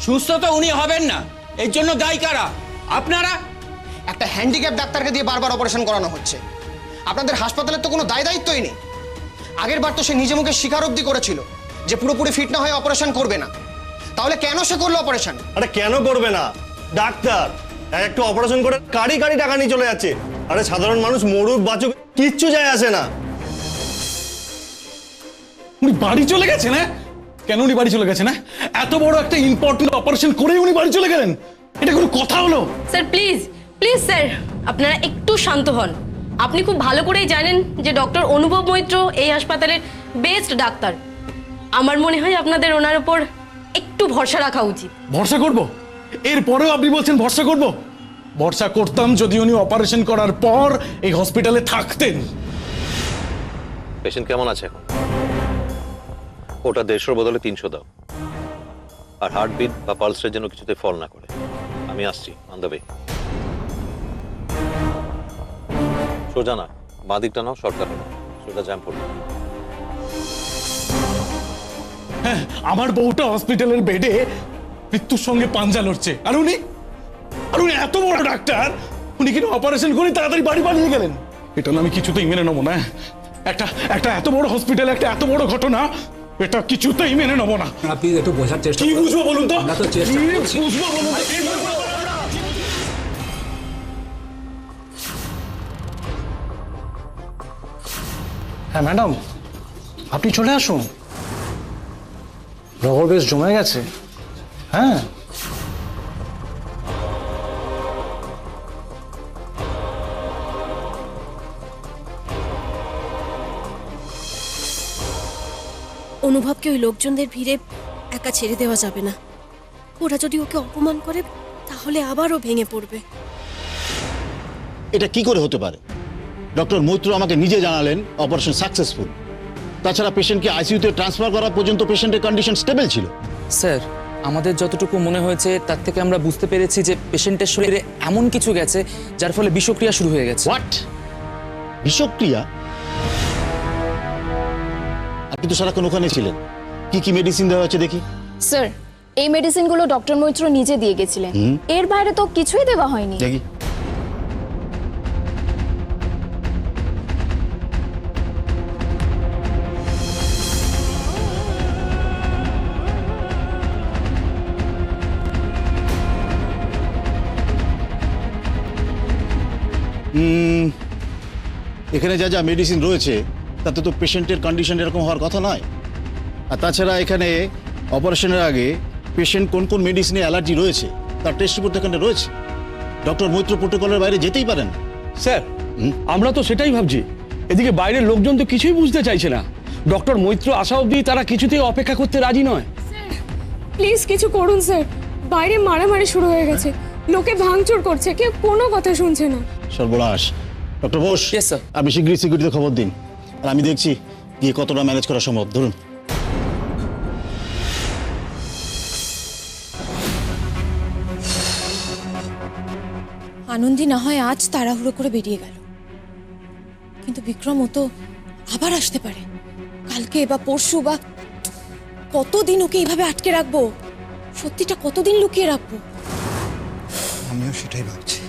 সুস্থ তো উনি হবেন না, এর জন্য দায়ী কারা? আপনারা। একটা হ্যান্ডিক্যাপ ডাক্তারকে দিয়ে বারবার অপারেশন করানো হচ্ছে। আপনাদের হাসপাতালের তো কোনো দায়িত্বই নেই। আগের বার তো সে নিজে মুখে স্বীকারোক্তি করেছিল যে পুরোপুরি ফিট না হয়ে অপারেশন করবে না। তাহলে কেন সে করলো অপারেশন? আরে কেন করবে না? ডাক্তার একটু অপারেশন করে কারি কারি টাকা নিয়ে চলে যাচ্ছে। আরে সাধারণ মানুষ মরুক বাঁচুক কিচ্ছু যায় আসে না। উনি বাড়ি চলে গেছেন? হ্যাঁ, কেন উনি বাড়ি চলে গেছেন? হ্যাঁ, এত বড় একটা ইম্পর্টেন্ট অপারেশন করে উনি বাড়ি চলে গেলেন? এটা কোনো কথা হলো? স্যার প্লিজ প্লিজ স্যার, আপনারা একটু শান্ত হন। আপনি খুব ভালো করেই জানেন যে ডক্টর অনুভব মৈত্র এই হাসপাতালের বেস্ট ডাক্তার। আমার মনে হয় আপনাদের ওনার উপর একটু ভরসা রাখা উচিত। ভরসা করব? এরপরেও আপনি বলছেন ভরসা করব? ভরসা করতাম যদি উনি অপারেশন করার পর এই হসপিটালে থাকতেন। পেশেন্ট কেমন আছে এখন? ওটা 150 বদলে 300 দাও। আর হার্টবিট বা পালসের জন্য কিছুতে ফল না করে। আমি আসছি, অন দ্য ওয়ে। সোজা না, বাঁ দিকটা নাও, শর্টকাট নাও, সোজা জ্যাম পড়বে। হ্যাঁ, আমার বউটা হসপিটালের বেডে মৃত্যুর সঙ্গে পাঞ্জা লড়ছে, আর উনি এত বড় ডাক্তার, উনি কিন্তু অপারেশন করে তাড়াতাড়ি বাড়ি পালিয়ে গেলেন। এটা না আমি কিছুতেই মেনে নেবো না। একটা এত বড় হসপিটালে একটা এত বড় ঘটনা, এটা কিছুতেই মেনে নেবো না। আপনি একটু বোঝার চেষ্টা কি বুঝবো বলুন তো? আমরা তো চেষ্টা করছি। কি বুঝবো বলুন তো? হ্যাঁ ম্যাডাম, আপনি চলে আসুন। রগর বেশ জমে গেছে। হ্যাঁ, অনুভবকে ওই লোকজনদের ভিড়ে একা ছেড়ে দেওয়া যাবে না। ওরা যদি ওকে অপমান করে তাহলে আবারও ভেঙে পড়বে। এটা কি করে হতে পারে? ডক্টর মৈত্র আমাকে নিজে জানালেন অপারেশন সাকসেসফুল। তাছাড়া পেশেন্টকে আইসিইউতে ট্রান্সফার করা পর্যন্ত পেশেন্টের কন্ডিশন স্টেবল ছিল। স্যার, আমাদের যতটুকু মনে হয়েছে তার থেকে আমরা বুঝতে পেরেছি যে পেশেন্টের শরীরে এমন কিছু গেছে যার ফলে বিষক্রিয়া শুরু হয়ে গেছে। হোয়াট? বিষক্রিয়া? আপনি তো সারাক্ষণ ওখানে ছিলেন, কি কি মেডিসিন দেওয়া হচ্ছে দেখি। স্যার, এই মেডিসিনগুলো ডক্টর মৈত্র নিজে দিয়ে গেছিলেন। এর বাইরে তো কিছুই দেওয়া হয়নি। দেখি। এখানে যা যা মেডিসিন রয়েছে তাতে তো পেশেন্টের কন্ডিশন এরকম হওয়ার কথা নয়। আর তাছাড়া এখানে অপারেশনের আগে পেশেন্ট কোন কোন মেডিসিনে অ্যালার্জি রয়েছে তার টেস্ট রিপোর্ট এখানে রয়েছে। ডক্টর মৈত্র প্রোটোকলের বাইরে যেতেই পারেন। স্যার, আমরা তো সেটাই ভাবছি। এদিকে বাইরের লোকজন তো কিছুই বুঝতে চাইছে না। ডক্টর মৈত্র আসা অবধি তারা কিছুতেই অপেক্ষা করতে রাজি নয়। প্লিজ কিছু করুন স্যার, বাইরে মারামারি শুরু হয়ে গেছে, লোকে ভাঙচুর করছে, কেউ কোনো কথা শুনছে না। সর্বনাশ। Doctor Bose, Yes, sir. আপনি শীঘ্রই সিকিউরিটিতে খবর দিন, আর আমি দেখছি গিয়ে কতটা ম্যানেজ করা সম্ভব। ধরুন। আনন্দী না হয় আজ তাড়াহুড়ো করে বেরিয়ে গেল, কিন্তু বিক্রম ও তো আবার আসতে পারে কালকে বা পরশু, বা কতদিন ওকে এইভাবে আটকে রাখবো? সত্যিটা কতদিন লুকিয়ে রাখবো? আমিও সেটাই ভাবছি।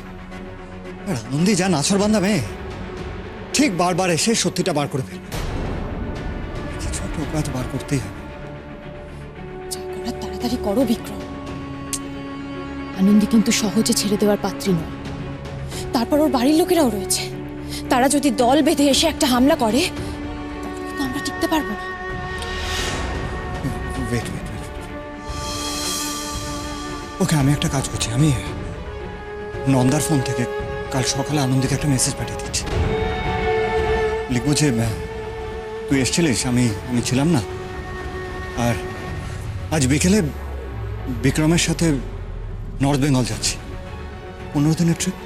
আর আনন্দী যা নাছরবান্ধা মেয়ে, ঠিক বারবার এসে সত্যিটা বার করে ফেলবে। কিছু একটা উপায় তো বার করতেই হবে। যা করার তাড়াতাড়ি করো বিক্রম। আনন্দী কিন্তু সহজে ছেড়ে দেওয়ার পাত্রী নয়। তারপর ওর বাড়ির লোকেরাও রয়েছে, তারা যদি দল বেঁধে এসে একটা হামলা করে তাহলে কিন্তু আমরা টিকতে পারবো না। ওয়েট ওয়েট ওয়েট, ওকে আমি একটা কাজ করছি। আমি নন্দার ফোন থেকে কাল সকালে আনন্দীকে একটা মেসেজ পাঠিয়ে দিচ্ছি। লিখবো যে তুই এসেছিলিস, আমি ছিলাম না, আর আজ বিকেলে বিক্রমের সাথে নর্থ বেঙ্গল যাচ্ছি, 15 দিনের ট্রিপ।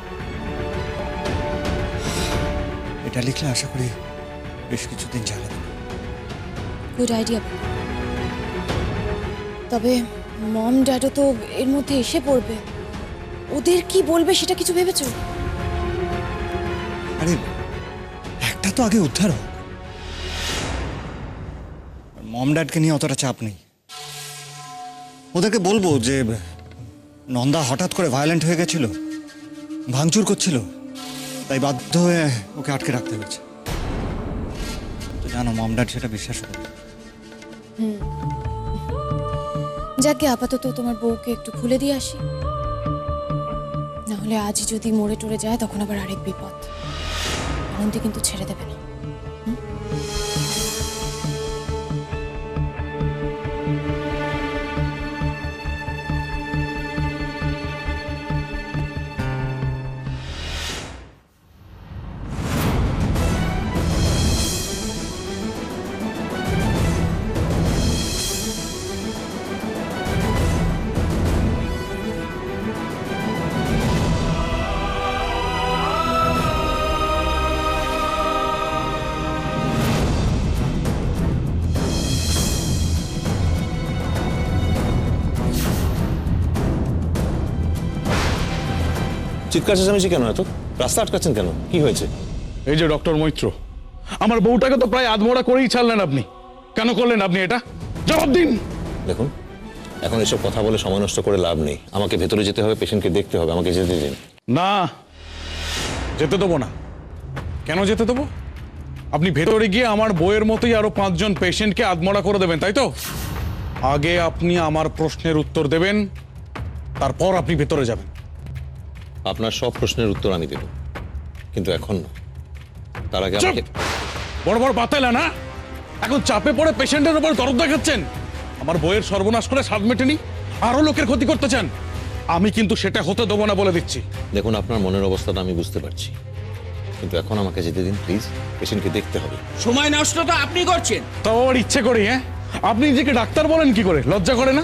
এটা লিখলে আশা করি বেশ কিছুদিন চালাবে। Good idea. তবে মম ড্যাডও তো এর মধ্যে এসে পড়বে, ওদের কি বলবে সেটা কিছু ভেবেছো? আরে একটা তো আগে উদ্ধার হোক। মম ড্যাডকে নিয়ে অতটা চাপ নেই। ওদেরকে বলবো যে নন্দা হঠাৎ করে ভায়োলেন্ট হয়ে গেছিল, ভাঙচুর করছিল, তাই বাধ্য হয়ে ওকে আটকে রাখতে হয়েছে। তো জানো মম ড্যাড সেটা বিশ্বাস করে। যাকে আপাতত তোমার বউকে একটু খুলে দিয়ে আসি, না হলে আজই যদি মরে টরে যায় তখন আবার আরেক বিপদ। আনন্দী কিন্তু ছেড়ে দেবে না। চিৎকার চেঁচামেচি কেন এত? রাস্তা আটকাচ্ছেন কেন? কি হয়েছে? এই যে ডক্টর মৈত্র, আমার বউটাকে তো প্রায় আধমরা করেই ছাড়লেন আপনি। কেন করলেন আপনি এটা? জবাব দিন। দেখুন, এখন এসব কথা বলে সময় নষ্ট করে লাভ নেই। আমাকে ভেতরে যেতে হবে, পেশেন্টকে দেখতে হবে। আমাকে যেতে দিন। না, যেতে দেবো না। কেন যেতে দেবো? আপনি ভেতরে গিয়ে আমার বইয়ের মতোই আরো 5 জন পেশেন্টকে আধমরা করে দেবেন, তাই তো? আগে আপনি আমার প্রশ্নের উত্তর দেবেন, তারপর আপনি ভেতরে যাবেন। আপনার সব প্রশ্নের উত্তর আমি দেব, কিন্তু এখন না। তার আগে আমাকে বড় বড় বাতেলা না, এখন চাপে পড়ে পেশেন্টের উপর দরদ দেখাচ্ছেন। আমার বইয়ের সর্বনাশ করে স্বাদ মেটেনি, আরো লোকের ক্ষতি করতে চান। আমি কিন্তু সেটা হতে দেবো না বলে দিচ্ছি। দেখুন, আপনার মনের অবস্থাটা আমি বুঝতে পারছি, কিন্তু এখন আমাকে যেতে দিন প্লিজ। পেশেন্টকে দেখতে হবে। সময় নষ্ট তো আপনি করছেন। তাও আবার ইচ্ছে করি? হ্যাঁ, আপনি নিজেকে ডাক্তার বলেন কি করে? লজ্জা করে না?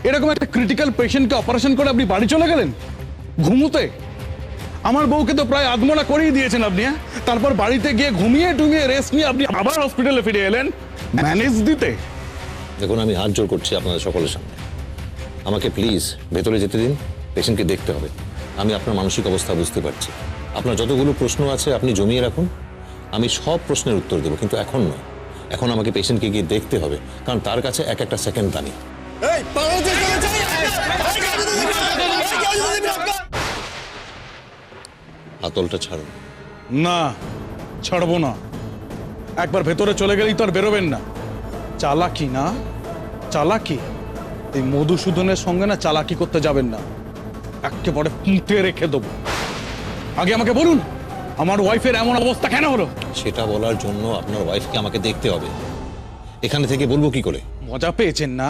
এরকম একটা ক্রিটিক্যাল পেশেন্টকে অপারেশন করে আপনি বাড়ি চলে গেলেন ঘুমোতে। আমার বউকে তো প্রায় আধমরা করিয়ে দিয়েছেন আপনি। হ্যাঁ, তারপর বাড়িতে গিয়ে ঘুমিয়ে টুমিয়ে রেস্ট নিয়ে আপনি আবার হসপিটালে ফিরে এলেন ম্যানেজ দিতে। দেখুন, আমি হাত জোর করছি আপনাদের সকলের সামনে, আমাকে প্লিজ ভেতরে যেতে দিন। পেশেন্টকে দেখতে হবে। আমি আপনার মানসিক অবস্থা বুঝতে পারছি। আপনার যতগুলো প্রশ্ন আছে আপনি জমিয়ে রাখুন, আমি সব প্রশ্নের উত্তর দেবো, কিন্তু এখন নয়। এখন আমাকে পেশেন্টকে গিয়ে দেখতে হবে, কারণ তার কাছে এক একটা সেকেন্ড দামি। হাতলটা ছাড়ুন। না, ছাড়বো না। একবার ভেতরে চলে গেলেই তো আর বেরোবেন না। চালাকি না, চালাকি। এই মধুসূদনের সঙ্গে না চালাকি করতে যাবেন না, একেবারে পুঁতে রেখে দেবো। আগে আমাকে বলুন, আমার ওয়াইফের এমন অবস্থা কেন হলো? সেটা বলার জন্য আপনার ওয়াইফকে আমাকে দেখতে হবে। এখানে থেকে বলবো কি করে? মজা পেয়েছেন না?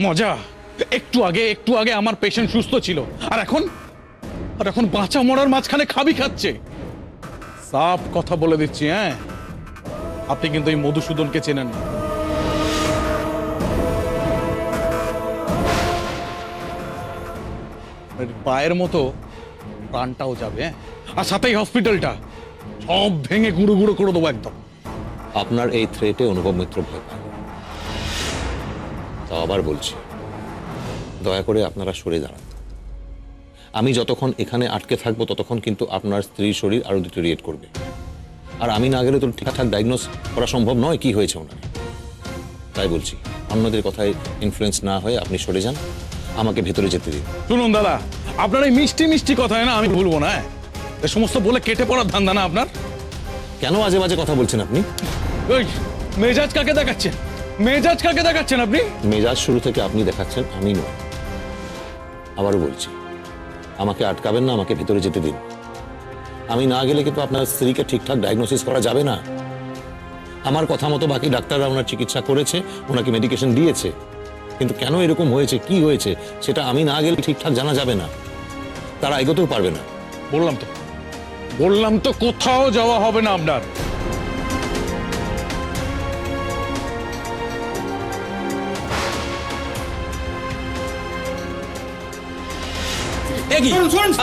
মজা? একটু আগে আমার পেশেন্ট সুস্থ ছিল, আর এখন বাঁচা মরার মাঝখানে খাবি খাচ্ছে। সাফ কথা বলে দিচ্ছি, হ্যাঁ, আপনি কিন্তু এই মধুসূদনকে চেনেন না। পায়ের মতো প্রাণটাও যাবে, হ্যাঁ, আর সাথেই হসপিটালটা সব ভেঙে গুঁড়ো গুঁড়ো করে দেবো একদম। আপনার এই থ্রেটে অনুভব মিত্র ভয় পায়। তাও আবার বলছি, দয়া করে আপনারা সরে দাঁড়ান। আমি যতক্ষণ এখানে আটকে থাকবো ততক্ষণ কিন্তু আপনার স্ত্রীর শরীর আরো ডিটেরিয়েট করবে, আর আমি না গেলে তো ঠিকঠাক ডায়াগনোস করা সম্ভব নয় কি হয়েছে ওনার। তাই বলছি, অন্যদের কথায় ইনফ্লুয়েন্স না হয়ে আপনি সরে যান, আমাকে ভেতরে যেতে দিন। শুনুন দাদা, আপনার এই মিষ্টি মিষ্টি কথায় না আমি ভুলবো না। এ সমস্ত বলে কেটে পড়ার ধান্দা না আপনার। কেন আজে বাজে কথা বলছেন আপনি? ওই মেজাজ কাকে দেখাচ্ছেন? মেজাজ কাকে দেখাচ্ছেন আপনি? মেজাজ শুরু থেকে আপনি দেখাচ্ছেন, আমি নয়। আবারও বলছি, আমাকে আটকাবেন না, আমাকে ভেতরে যেতে দিন। আমি না গেলে কিন্তু আপনার স্ত্রীকে ঠিকঠাক ডায়াগনোসিস করা যাবে না। আমার কথা মতো বাকি ডাক্তাররা ওনার চিকিৎসা করেছে, ওনাকে মেডিকেশন দিয়েছে, কিন্তু কেন এরকম হয়েছে, কি হয়েছে, সেটা আমি না গেলে ঠিকঠাক জানা যাবে না। তারা এগোতেও পারবে না। বললাম তো কোথাও যাওয়া হবে না আপনার।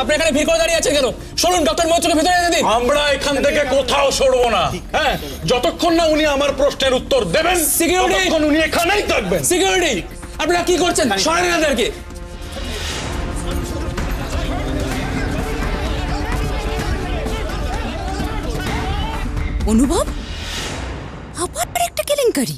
আপনি এখানে ভিড় করে দাঁড়িয়ে আছেন কেন? শুনুন, ডক্টর মৈত্রকে ভিতরে যেতে দিন। আমরা এখান থেকে কোথাও সরবো না, হ্যাঁ, যতক্ষণ না উনি আমার প্রশ্নের উত্তর দেবেন। সিকিউরিটি, ততক্ষণ উনি এখানেই থাকবেন। সিকিউরিটি, আপনারা কি করছেন? সরেন এদেরকে। অনুভব, আবার একটা কেলেঙ্কারি।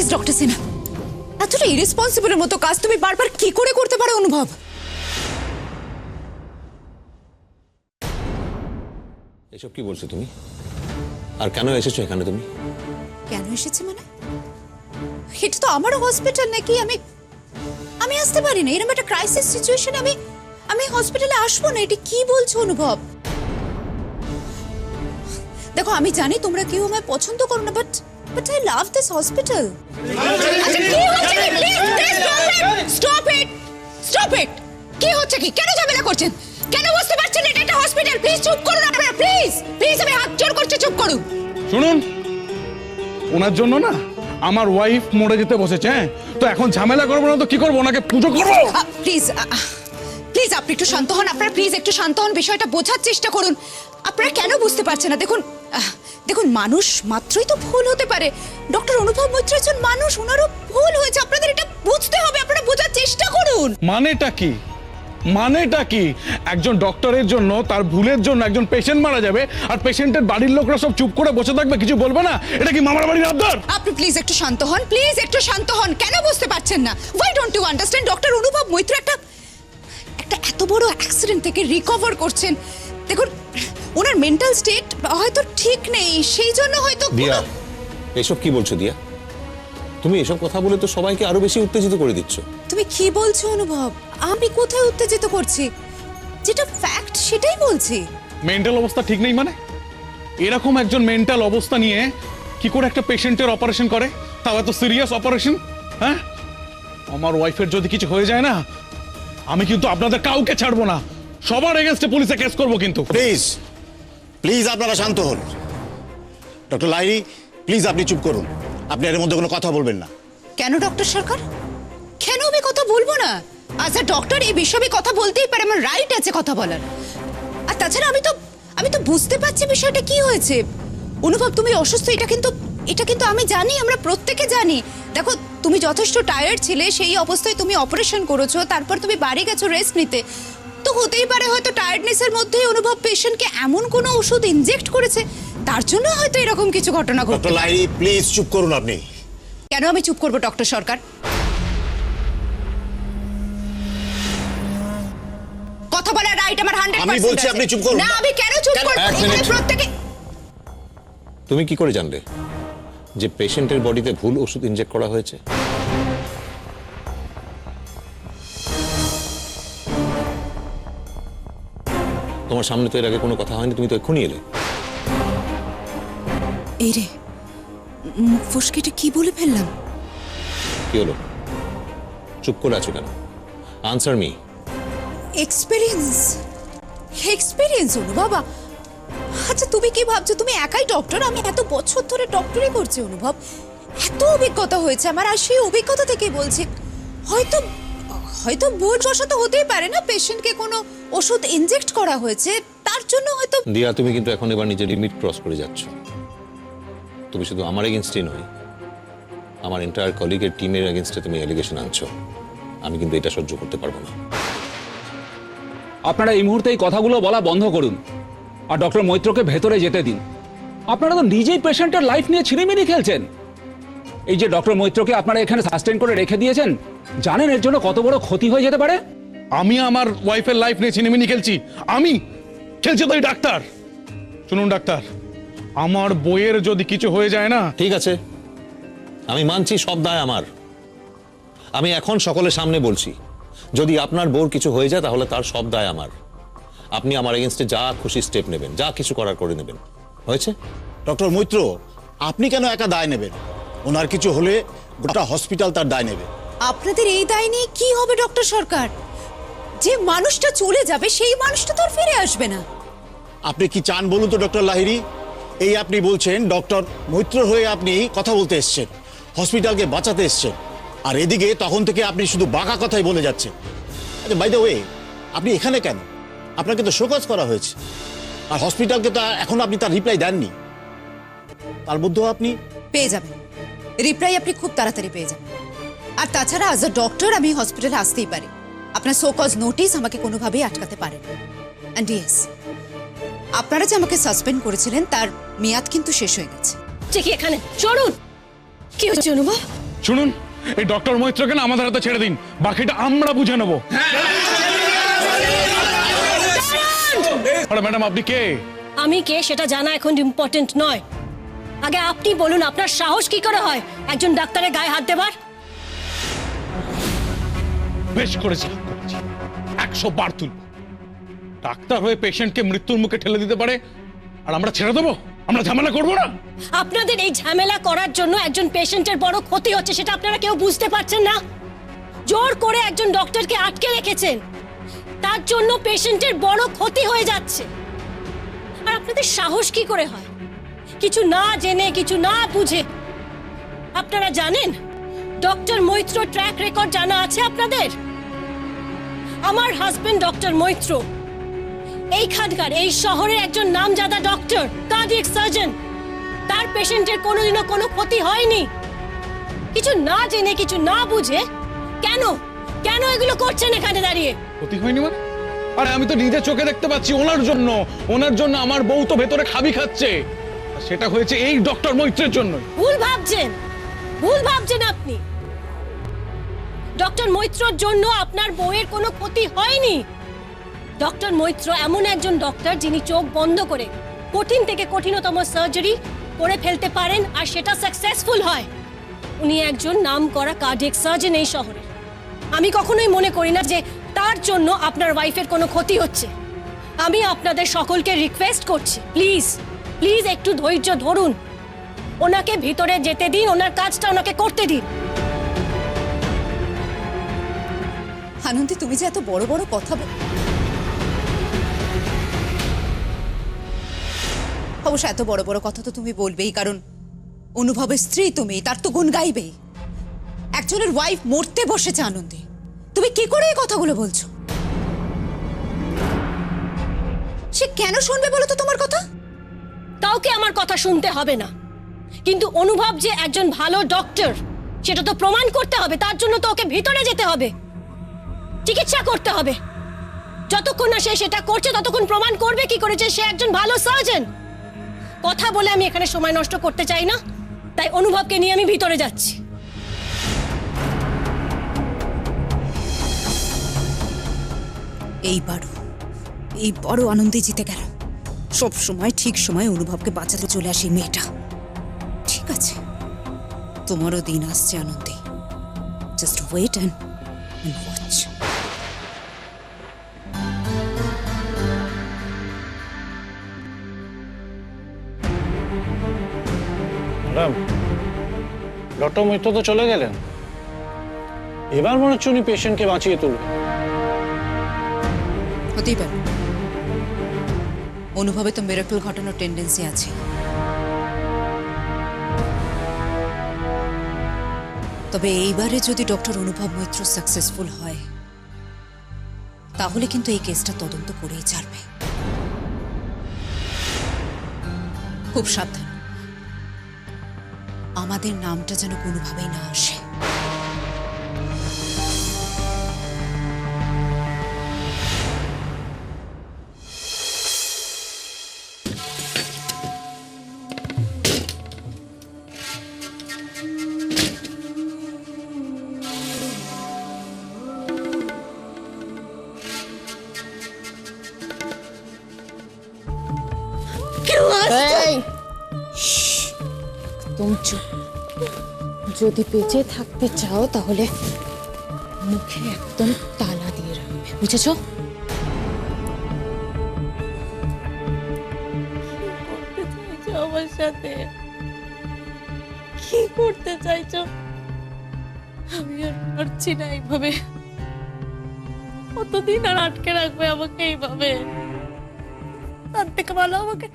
প্লিজ ডক্টর সিনহা, এতটা ইরেসপন্সিবলের মতো কাজ তুমি বারবার কি করে করতে পারো অনুভব? এসব কি বলছো তুমি? আর কেন এসেছো এখানে তুমি? কেন এসেছে মানে? এটা তো আমারও হসপিটাল নাকি? আমি আসতে পারি না এরকম একটা ক্রাইসিস সিচুয়েশনে? আমি হসপিটালে আসবো না? এটা কি বলছো অনুভব? দেখো আমি জানি তোমরা কেউ আমায় পছন্দ করো না, but I love this hospital. Stop it! কি হচ্ছে কি? কেন ঝামেলা করছেন? কেন বুঝতে পারছেন এটা একটা হসপিটাল? প্লিজ চুপ করুন আপনারা, প্লিজ প্লিজ, আমি হাত জোড় করছি, চুপ করুন। শুনুন, ওনার জন্য না আমার ওয়াইফ মরে যেতে বসেছে। হ্যাঁ, তো এখন ঝামেলা করবো না তো কি করবো? ওনাকে পুজো করবো? প্লিজ প্লিজ আপনি একটু শান্ত হন, আপনারা প্লিজ একটু শান্ত হন, বিষয়টা বোঝার চেষ্টা করুন। আপনারা কেন বুঝতে পারছেন না? দেখুন মানুষ মাত্রই তো ভুল হতে পারে। ডক্টর অনুভব মৈত্র একজন মানুষ, ওনারও ভুল হয়েছে, আপনাদের এটা বুঝতে হবে, আপনারা বোঝার চেষ্টা করুন। মানেটা কি? একজন ডক্টরের জন্য, তার ভুলের জন্য একজন পেশেন্ট মারা যাবে আর পেশেন্টের বাড়ির লোকরা সব চুপ করে বসে থাকবে, কিছু বলবে না? এটা কি মামার বাড়ির আবদার? আপনি প্লিজ একটু শান্ত হন, প্লিজ একটু শান্ত হন। কেন বুঝতে পারছেন না? Why don't you understand? Doctor Anubhav Maitra একটা এত বড় অ্যাক্সিডেন্ট থেকে রিকভার করছেন। দেখুন ওনার মেন্টাল স্টেট হয়তো ঠিক নেই, সেই জন্য হয়তো। দিয়া, এসব কি বলছো দিয়া? তুমি এসব কথা বলে তো সবাইকে আরো বেশি উত্তেজিত করে দিচ্ছ। তুমি কি বলছো অনুভব? আমি কোথায় উত্তেজিত করছি? যেটা ফ্যাক্ট সেটাই বলছি। মেন্টাল অবস্থা ঠিক নেই মানে? এরকম একজন মেন্টাল অবস্থা নিয়ে কি করে একটা পেশেন্টের অপারেশন করে, তাও এত সিরিয়াস অপারেশন? হ্যাঁ, আমার ওয়াইফের যদি কিছু হয়ে যায় না, আমি কিন্তু আপনাদের কাউকে ছাড়বো না, সবার এগেইনস্টে পুলিশে কেস করবো কিন্তু। প্লিজ প্লিজ আপনারা শান্ত হন। ডক্টর লাহিড়ী, প্লিজ আপনি চুপ করুন, আপনি এর মধ্যে কোনো কথা বলবেন না। কেন ডক্টর সরকার, কেন আমি কথা বলবো না? আচ্ছা ডক্টর, এই বিষয়ে কথা বলতেই পারে, আমার রাইট আছে কথা বলার। আর তাছাড়া আমি তো বুঝতে পারছি বিষয়টা কি হয়েছে। অনুভব তুমি অসুস্থ, এটা কিন্তু আমি জানি, আমরা প্রত্যেকে জানি। দেখো তুমি যথেষ্ট টায়ার্ড ছিলে, সেই অবস্থায় তুমি অপারেশন করেছো, তারপর তুমি বাড়ি গেছো রেস্ট নিতে। তো হতেই পারে হয়তো টায়ার্ডনেসের মধ্যেই অনুভব পেশেন্টকে এমন কোনো ওষুধ ইনজেক্ট করেছে, তার জন্য হয়তো এরকম কিছু ঘটনা ঘটে। ডক্টর লাহিড়ী প্লিজ চুপ করুন আপনি। কেন আমি চুপ করবো ডক্টর সরকার? কথা বলার রাইট আমার 100%। আমি বলছি আপনি চুপ করুন। না, আমি কেন চুপ করব? এখানে প্রত্যেকে। তুমি কি করে জানলে যে পেশেন্টের বডিতে ভুল ওষুধ ইনজেক্ট করা হয়েছে? তোমার সামনে তো এর আগে কোনো কথা হয়নি, তুমি তো এক্ষুনি এলে। এই রে, মুখ ফসকেটে কি বলে ফেললাম? কি হলো? চুপ করে আছো কেন? Answer me. এক্সপেরিয়েন্স অনু বাবা। আচ্ছা তুমি কি ভাবছো তুমি একাই ডক্টর? আমি এত বছর ধরে ডক্টরি করছি অনুভব, এত অভিজ্ঞতা হয়েছে আমার, আর সেই অভিজ্ঞতা থেকে বলছি হয়তো ভুলবশত হতেই পারে না, পেশেন্টকে কোনো ওষুধ ইনজেক্ট করা হয়েছে, তার জন্য হয়তো। দিয়া, তুমি কিন্তু এখন এবার নিজের লিমিট ক্রস করে যাচ্ছ। তুমি শুধু আমার এগেইনস্টে নয়, আমার এন্টায়ার কলিগের টিমের এগেইনস্টে তুমি অ্যালিগেশন আনছো। আমি কিন্তু এটা সহ্য করতে পারবো না। আপনারা এই মুহূর্তে এই কথাগুলো বলা বন্ধ করুন আর ডক্টর মৈত্রকে ভেতরে যেতে দিন। আপনারা তো নিজেই পেশেন্টের লাইফ নিয়ে ছিনিমিনি খেলছেন। এই যে ডক্টর মৈত্রকে আপনারা এখানে সাস্টেন করে রেখে দিয়েছেন, জানেন এর জন্য কত বড় ক্ষতি হয়ে যেতে পারে? আমি আমার ওয়াইফের লাইফ নিয়ে ছিনিমিনি খেলছি? আমি খেলছি তো এই ডাক্তার। শুনুন ডাক্তার, আমার বইয়ের যদি কিছু হয়ে যায় না। ঠিক আছে, আমি মানছি সব দায় আমার। আমি এখন সকলের সামনে বলছি, যদি আপনার বউর কিছু হয়ে যায় তাহলে তার সব দায় আমার। আপনি আমার এগেইনস্টে যা খুশি স্টেপ নেবেন, যা কিছু করার করে নেবেন। হয়েছে? ডক্টর মৈত্র, আপনি কেন একা দায় নেবেন? ওনার কিছু হলে গোটা হসপিটাল তার দায় নেবে। আপনাদের এই দায় নিয়ে কি হবে ডক্টর সরকার? যে মানুষটা চলে যাবে সেই মানুষটা তো আর ফিরে আসবে না। আপনি কি চান বলুন তো ডক্টর লাহিড়ী? এই আপনি বলছেন ডক্টর মৈত্র হয়ে আপনি কথা বলতে এসছেন, হসপিটালকে বাঁচাতে এসছেন, আর এদিকে তখন থেকে আপনি শুধু বাঁকা কথাই বলে যাচ্ছেন। আচ্ছা বাই দ্য ওয়ে, আপনি এখানে কেন? আপনাকে তো শোকজ করা হয়েছে, আর হসপিটালকে তো এখনো আপনি তার রিপ্লাই দেননি। তার মধ্যেও আপনি পেয়ে যাবেন রিপ্লাই, আপনি খুব তাড়াতাড়ি পেয়ে যাবেন। আর তাছাড়া অ্যাজ আ ডক্টর আমি হসপিটালে আসতেই পারি, আপনার শোকজ নোটিস আমাকে কোনোভাবেই আটকাতে পারেন। অ্যান্ড ইয়েস, আপনারা যে আমাকে সাসপেন্ড করেছিলেন তার মেয়াদ কিন্তু শেষ হয়ে গেছে। ঠিক এখানে চড়ুন। কি হচ্ছে অনুভব? শুনুন, এই ডক্টর মৈত্রকে না আমাদের হাতে ছেড়ে দিন, বাকিটা আমরা বুঝে নেবো। আরে ম্যাডাম, আপনি কে? আমি কে সেটা জানা এখন ইম্পর্টেন্ট নয়। আগে আপনি বলুন, আপনার সাহস কি করে হয় একজন ডাক্তারের গায়ে হাত দেবার? বেশ করেছি, 100 বার তুলব। ডাক্তার হয়ে পেশেন্টকে মৃত্যুর মুখে ঠেলে দিতে পারে, আর আমরা ছেড়ে দেবো? আমরা ঝামেলা করবো না? আপনাদের এই ঝামেলা করার জন্য একজন পেশেন্টের বড় ক্ষতি হচ্ছে, সেটা আপনারা কেউ বুঝতে পারছেন না। জোর করে একজন ডক্টরকে আটকে রেখেছেন, তার জন্য পেশেন্টের বড় ক্ষতি হয়ে যাচ্ছে। আর আপনাদের সাহস কি করে হয় কিছু না জেনে, কিছু না বুঝে? আপনারা জানেন ডক্টর মৈত্র ট্র্যাক রেকর্ড জানা আছে আপনাদের? আমার হাজবেন্ড ডক্টর মৈত্র এইখানকার, এই শহরের একজন নামজাদা ডক্টর, কার্ডিয়াক সার্জন। তার পেশেন্টের কোনোদিনও কোনো ক্ষতি হয়নি। কিছু না জেনে, কিছু না বুঝে কেন কেন এগুলো করছেন এখানে দাঁড়িয়ে? ক্ষতি হয়নি মানে? আরে আমি তো নিজের চোখে দেখতে পাচ্ছি, ওনার জন্য আমার বউ তো ভেতরে খাবি খাচ্ছে। আর সেটা হয়েছে এই ডক্টর মৈত্রের জন্য। ভুল ভাবছেন আপনি। ডক্টর মৈত্রর জন্য আপনার বউয়ের কোনো ক্ষতি হয়নি। ডক্টর মৈত্র এমন একজন ডক্টর যিনি চোখ বন্ধ করে কঠিন থেকে কঠিনতম সার্জারি করে ফেলতে পারেন, আর সেটা সাকসেসফুল হয়। উনি একজন নামকরা কার্ডিয়াক সার্জন এই শহরে। আমি কখনোই মনে করি না যে তার জন্য আপনার ওয়াইফের কোনো ক্ষতি হচ্ছে। আমি আপনাদের সকলকে রিকোয়েস্ট করছি, প্লিজ প্লিজ একটু ধৈর্য ধরুন, ওনাকে ভিতরে যেতে দিন, ওনার কাজটা ওনাকে করতে দিন। আনন্দী, তুমি যে এত বড় বড় কথা অবশ্য এত বড় বড় কথা তো তুমি বলবেই, কারণ অনুভবের স্ত্রী তুমি, তার তো গুণ গাইবেই। একজনের ওয়াইফ মরতে বসেছে আনন্দী, তুমি কি করে এই কথাগুলো বলছো? সে কেন শুনবে বলো তো তোমার কথা? কাউকে আমার কথা শুনতে হবে না, কিন্তু অনুভব যে একজন ভালো ডক্টর সেটা তো প্রমাণ করতে হবে। তার জন্য তো ওকে ভিতরে যেতে হবে, চিকিৎসা করতে হবে। যতক্ষণ না সে সেটা করছে ততক্ষণ প্রমাণ করবে কি করে যে সে একজন ভালো সার্জন? কথা বলে আমি এখানে সময় নষ্ট করতে চাই না, তাই অনুভবকে নিয়ে আমি ভিতরে যাচ্ছি। এইবারও আনন্দে জিতে গেল। সব সময় ঠিক সময় অনুভবকে বাঁচাতে চলে আসি মেয়েটা। ঠিক আছে, তোমারও দিন আসছে আনন্দে। Just wait and watch. Madam, doctor Maitra তো চলে গেলেন, এবার মনে হচ্ছে উনি পেশেন্টকে বাঁচিয়ে তুলবেন। হতেই পারে, অনুভবে তো মিরাকল ঘটানোর টেন্ডেন্সি আছে। তবে এইবারে যদি ডক্টর অনুভব মৈত্র সাকসেসফুল হয়, তাহলে কিন্তু এই কেসটা তদন্ত করেই ছাড়বে। খুব সাবধান, আমাদের নামটা যেন কোনোভাবেই না আসে। একদম চুপ। যদি বেঁচে থাকতে চাও তাহলে মুখে একদম তালা দিয়ে রাখবে, বুঝেছো? আমার সাথে কি করতে চাইছো? আমি আর পারছি না এইভাবে। কতদিন আর আটকে রাখবে আমাকে এইভাবে? তার থেকে ভালো আমাকে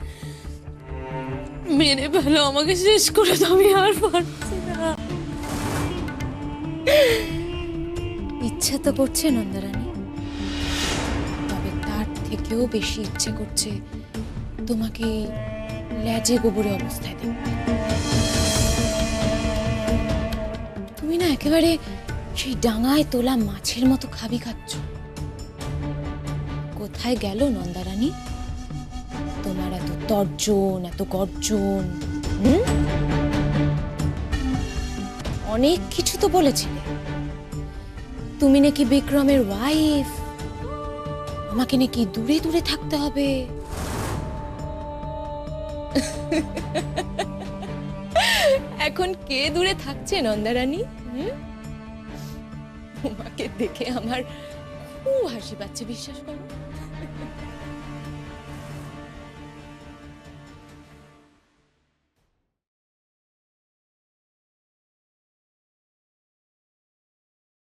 মেরে ফেলো, আমাকে শেষ করে দাও। আমি আর পারছি না। ইচ্ছা তো করছে নন্দারানী, তবে তার থেকেও বেশি ইচ্ছে করছে তোমাকে লেজে গোবরে অবস্থায় দেখবে। তুমি না একেবারে সেই ডাঙায় তোলা মাছের মতো খাবি খাচ্ছ। কোথায় গেল নন্দারানী তোমার এত তর্জন, এত গর্জন? অনেক কিছু তো বলেছিলে। তুমি নাকি বিক্রমের ওয়াইফ, আমাকে নাকি দূরে দূরে থাকতে হবে। এখন কে দূরে থাকছে নন্দারানী? তোমাকে দেখে আমার খুব হাসি পাচ্ছে, বিশ্বাস করো।